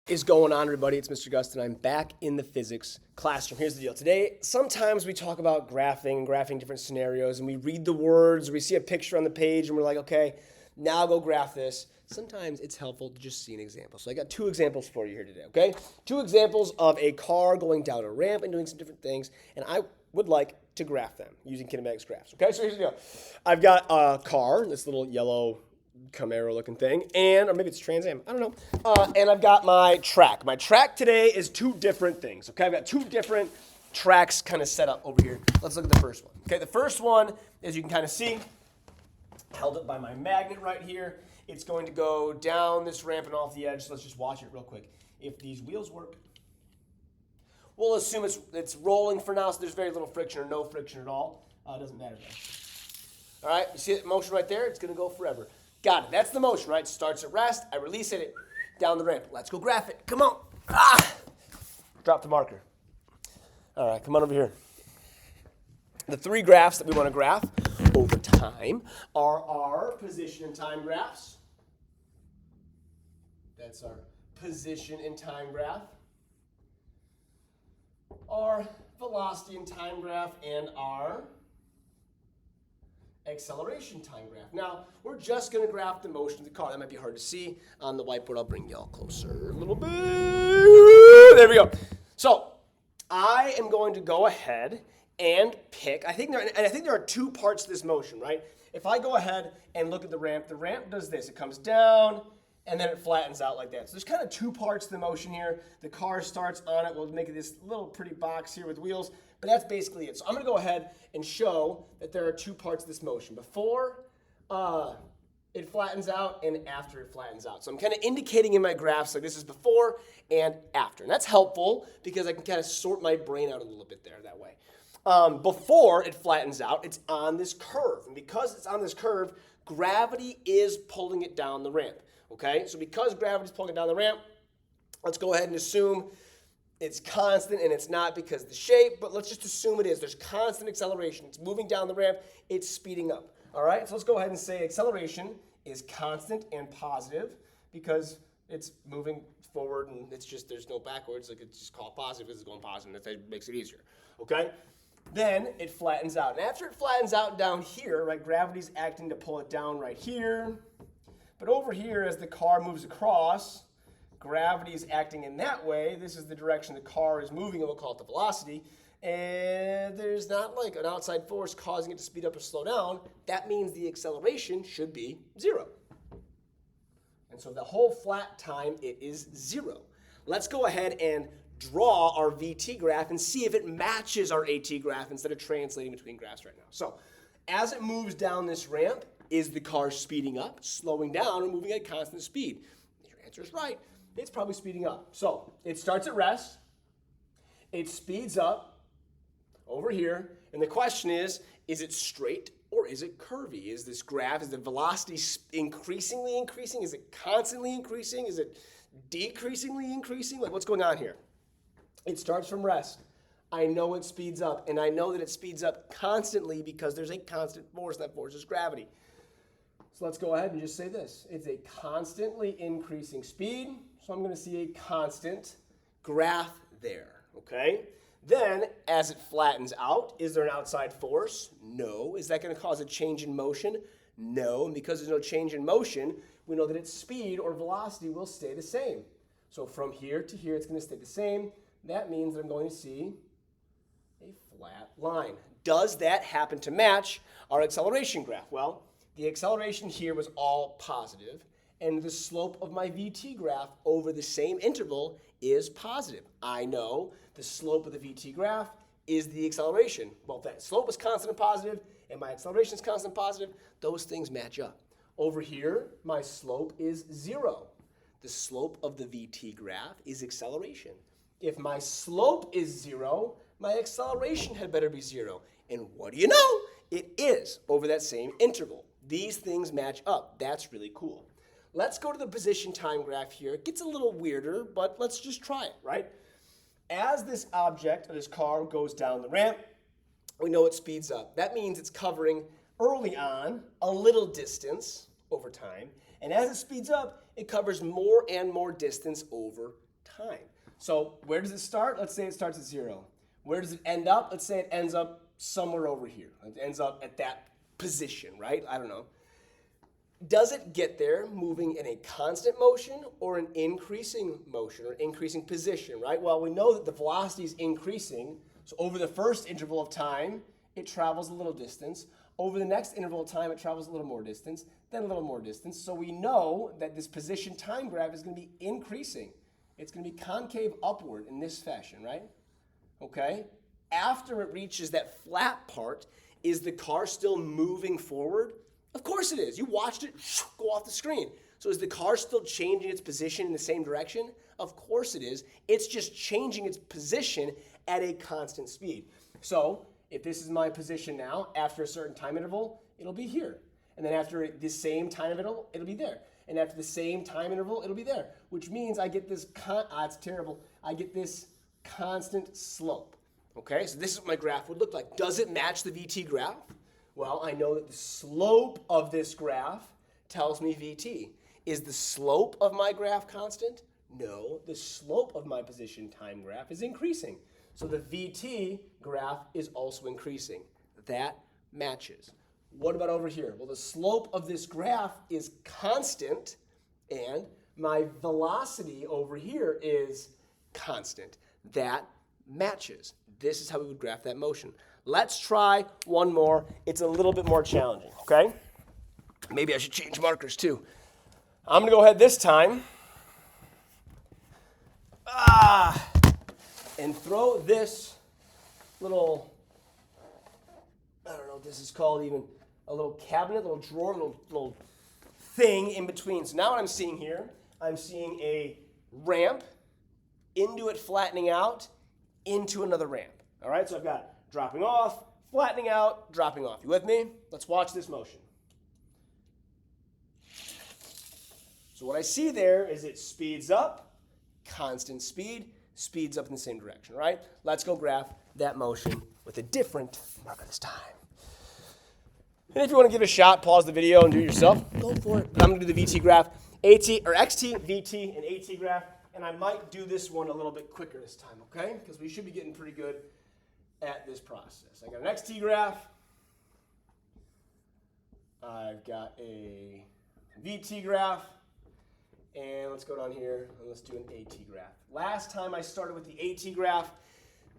Is going on, everybody? It's Mr. Gustin. I'm back in the physics classroom. Here's the deal. Today, sometimes we talk about graphing different scenarios, and we read the words, or we see a picture on the page, and we're like, okay, now go graph this. Sometimes it's helpful to just see an example. So I got two examples for you here today, okay? Two examples of a car going down a ramp and doing some different things, and I would like to graph them using kinematics graphs, okay? So here's the deal. I've got a car, this little yellow Camaro looking thing, or maybe it's Trans Am, I don't know. And I've got my track. My track today is two different things, okay? I've got two different tracks kind of set up over here. Let's look at the first one. Okay, the first one, as you can kind of see, held up by my magnet right here. It's going to go down this ramp and off the edge, so let's just watch it real quick. If these wheels work, we'll assume it's rolling for now, so there's very little friction or no friction at all. It doesn't matter though. All right, you see that motion right there? It's going to go forever. Got it. That's the motion, right? Starts at rest. I release it down the ramp. Let's go graph it. Come on. Drop the marker. All right, come on over here. The three graphs that we want to graph over time are our position and time graphs. That's our position and time graph. Our velocity and time graph, and our acceleration time graph. Now, we're just going to graph the motion of the car. That might be hard to see on the whiteboard. I'll bring y'all closer a little bit. There we go. So, I am going to go ahead and pick, I think there are two parts to this motion, right? If I go ahead and look at the ramp does this. It comes down, and then it flattens out like that. So there's kind of two parts to the motion here. The car starts on it. We'll make this little pretty box here with wheels, but that's basically it. So I'm going to go ahead and show that there are two parts of this motion. Before it flattens out and after it flattens out. So I'm kind of indicating in my graphs like this is before and after. And that's helpful because I can kind of sort my brain out a little bit there that way. Before it flattens out, it's on this curve. And because it's on this curve, gravity is pulling it down the ramp. Okay, so because gravity is pulling it down the ramp, let's go ahead and assume it's constant, and it's not because of the shape, but let's just assume it is. There's constant acceleration. It's moving down the ramp. It's speeding up. All right, so let's go ahead and say acceleration is constant and positive because it's moving forward, and it's just there's no backwards. Like it's just called positive because it's going positive. That makes it easier. Okay, then it flattens out, and after it flattens out down here, right, gravity's acting to pull it down right here. But over here, as the car moves across, gravity is acting in that way. This is the direction the car is moving, and we'll call it the velocity. And there's not like an outside force causing it to speed up or slow down. That means the acceleration should be 0. And so the whole flat time, it is 0. Let's go ahead and draw our VT graph and see if it matches our AT graph instead of translating between graphs right now. So as it moves down this ramp, is the car speeding up, slowing down, or moving at constant speed? Your answer is right. It's probably speeding up. So it starts at rest. It speeds up over here. And the question is it straight or is it curvy? Is this graph, is the velocity increasingly increasing? Is it constantly increasing? Is it decreasingly increasing? Like what's going on here? It starts from rest. I know it speeds up, and I know that it speeds up constantly because there's a constant force, and that force is gravity. So let's go ahead and just say this. It's a constantly increasing speed, so I'm going to see a constant graph there, okay? Then, as it flattens out, is there an outside force? No. Is that going to cause a change in motion? No. And because there's no change in motion, we know that its speed or velocity will stay the same. So from here to here, it's going to stay the same. That means that I'm going to see a flat line. Does that happen to match our acceleration graph? Well, the acceleration here was all positive, and the slope of my VT graph over the same interval is positive. I know the slope of the VT graph is the acceleration. Well, if that slope is constant and positive, and my acceleration is constant and positive, those things match up. Over here, my slope is 0. The slope of the VT graph is acceleration. If my slope is 0, my acceleration had better be 0. And what do you know? It is over that same interval. These things match up. That's really cool. Let's go to the position time graph here. It gets a little weirder, but let's just try it, right? As this object, or this car, goes down the ramp, we know it speeds up. That means it's covering, early on, a little distance over time. And as it speeds up, it covers more and more distance over time. So where does it start? Let's say it starts at 0. Where does it end up? Let's say it ends up somewhere over here. It ends up at that position, right? I don't know. Does it get there moving in a constant motion or an increasing motion or increasing position, right? Well, we know that the velocity is increasing. So over the first interval of time, it travels a little distance. Over the next interval of time, it travels a little more distance, then a little more distance. So we know that this position time graph is going to be increasing. It's going to be concave upward in this fashion, right? Okay? After it reaches that flat part, is the car still moving forward? Of course it is. You watched it go off the screen. So is the car still changing its position in the same direction? Of course it is. It's just changing its position at a constant speed. So if this is my position now, after a certain time interval, it'll be here. And then after the same time interval, it'll be there. And after the same time interval, it'll be there. Which means I get this, it's terrible, I get this constant slope. Okay, so this is what my graph would look like. Does it match the VT graph? Well, I know that the slope of this graph tells me VT. Is the slope of my graph constant? No, the slope of my position time graph is increasing. So the VT graph is also increasing. That matches. What about over here? Well, the slope of this graph is constant, and my velocity over here is constant. That matches. This is how we would graph that motion. Let's try one more. It's a little bit more challenging, okay? Maybe I should change markers too. I'm going to go ahead this time and throw this little, I don't know what this is called even, a little cabinet, little drawer, little thing in between. So now what I'm seeing here, I'm seeing a ramp, into it flattening out, into another ramp. All right, so I've got dropping off, flattening out, dropping off. You with me? Let's watch this motion. So what I see there is it speeds up, constant speed, speeds up in the same direction, right? Let's go graph that motion with a different marker this time. And if you want to give it a shot, pause the video and do it yourself, go for it. But I'm going to do the VT graph, XT, VT, and AT graph, and I might do this one a little bit quicker this time, okay? Because we should be getting pretty good at this process. I got an XT graph. I've got a VT graph. And let's go down here and let's do an AT graph. Last time I started with the AT graph.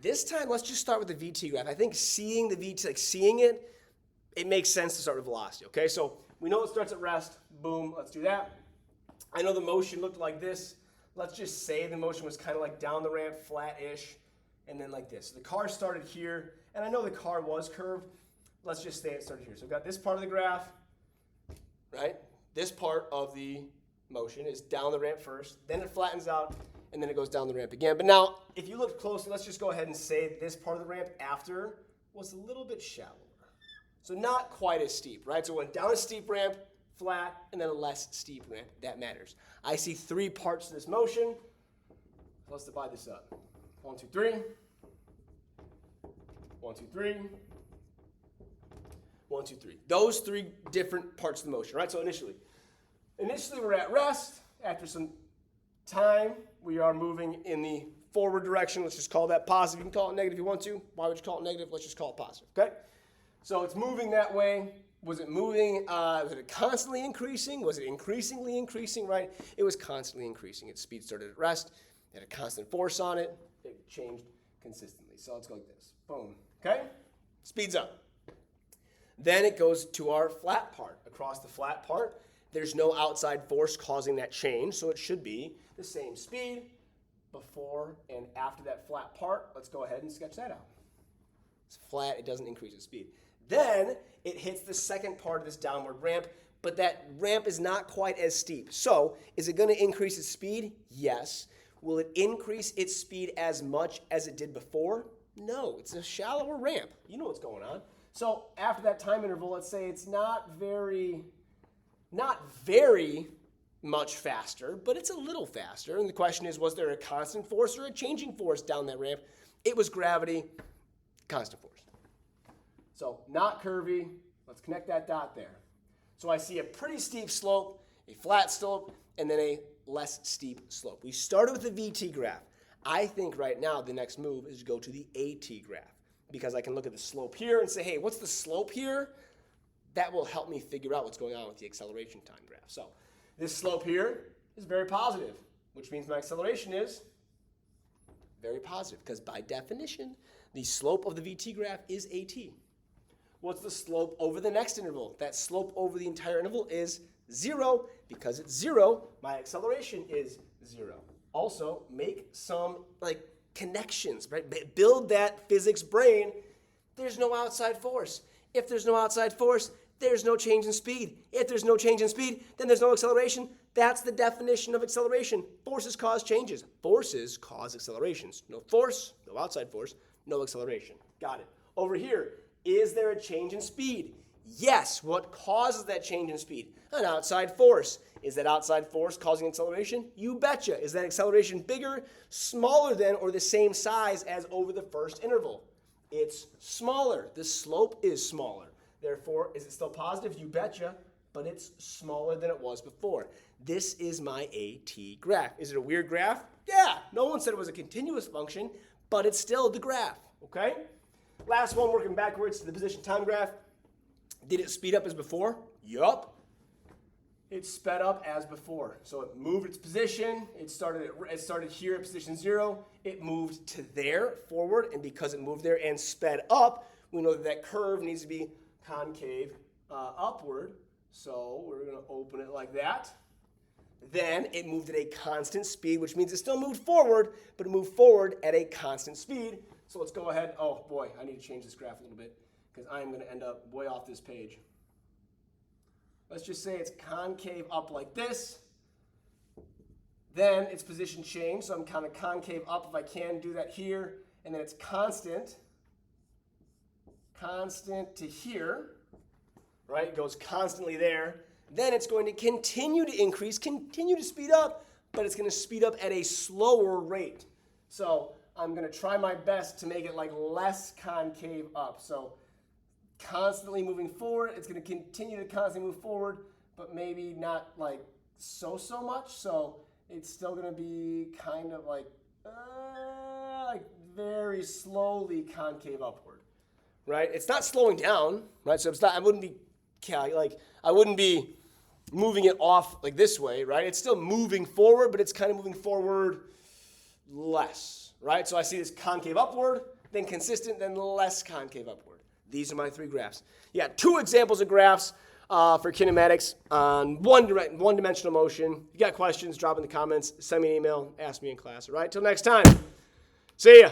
This time, let's just start with the VT graph. I think seeing the VT, like seeing it, it makes sense to start with velocity, okay? So we know it starts at rest. Boom, let's do that. I know the motion looked like this. Let's just say the motion was kind of like down the ramp, flat-ish, and then like this. So the car started here, and I know the car was curved. Let's just say it started here. So we've got this part of the graph, right? This part of the motion is down the ramp first, then it flattens out, and then it goes down the ramp again. But now, if you look closely, let's just go ahead and say this part of the ramp after was a little bit shallower. So not quite as steep, right? So it went down a steep ramp, flat, and then a less steep ramp. That matters. I see 3 parts to this motion. Let's divide this up. 1, 2, 3. 1, 2, 3. 1, 2, 3. Those 3 different parts of the motion, right? So initially we're at rest. After some time, we are moving in the forward direction. Let's just call that positive. You can call it negative if you want to. Why would you call it negative? Let's just call it positive, okay? So it's moving that way. Was it moving, was it constantly increasing? Was it increasingly increasing, right? It was constantly increasing. Its speed started at rest. It had a constant force on it. It changed consistently. So let's go like this. Boom, okay? Speeds up. Then it goes to our flat part. Across the flat part, there's no outside force causing that change, so it should be the same speed before and after that flat part. Let's go ahead and sketch that out. It's flat, it doesn't increase its speed. Then it hits the second part of this downward ramp, but that ramp is not quite as steep. So is it going to increase its speed? Yes. Will it increase its speed as much as it did before? No, it's a shallower ramp. You know what's going on. So after that time interval, let's say it's not very much faster, but it's a little faster. And the question is, was there a constant force or a changing force down that ramp? It was gravity, constant force. So not curvy. Let's connect that dot there. So I see a pretty steep slope, a flat slope, and then a less steep slope. We started with the VT graph. I think right now the next move is to go to the AT graph because I can look at the slope here and say, hey, what's the slope here? That will help me figure out what's going on with the acceleration time graph. So this slope here is very positive, which means my acceleration is very positive because by definition, the slope of the VT graph is AT. What's the slope over the next interval? That slope over the entire interval is 0. Because it's 0, my acceleration is 0. Also, make some connections, right? Build that physics brain. There's no outside force. If there's no outside force, there's no change in speed. If there's no change in speed, then there's no acceleration. That's the definition of acceleration. Forces cause changes. Forces cause accelerations. No force, no outside force, no acceleration. Got it. Over here, is there a change in speed? Yes. What causes that change in speed? An outside force. Is that outside force causing acceleration? You betcha. Is that acceleration bigger, smaller than, or the same size as over the first interval? It's smaller. The slope is smaller. Therefore, is it still positive? You betcha, but it's smaller than it was before. This is my AT graph. Is it a weird graph? Yeah. No one said it was a continuous function, but it's still the graph, okay? Last one, working backwards to the position time graph. Did it speed up as before? Yup. It sped up as before. So it moved its position. It started here at position 0. It moved to there forward, and because it moved there and sped up, we know that that curve needs to be concave upward. So we're going to open it like that. Then it moved at a constant speed, which means it still moved forward, but it moved forward at a constant speed. So let's go ahead. Oh boy, I need to change this graph a little bit because I am going to end up way off this page. Let's just say it's concave up like this. Then its position changed, so I'm kind of concave up if I can do that here. And then it's constant to here, right? It goes constantly there. Then it's going to continue to increase, continue to speed up, but it's going to speed up at a slower rate. So I'm going to try my best to make it like less concave up. So constantly moving forward, it's going to continue to constantly move forward, but maybe not like so much. So it's still going to be kind of like very slowly concave upward, right? It's not slowing down, right? So it's not. I wouldn't be moving it off like this way, right? It's still moving forward, but it's kind of moving forward less, right? So I see this concave upward, then consistent, then less concave upward. These are my 3 graphs. You got 2 examples of graphs for kinematics on one-dimensional motion. If you got questions, drop in the comments, send me an email, ask me in class. All right, till next time. See ya.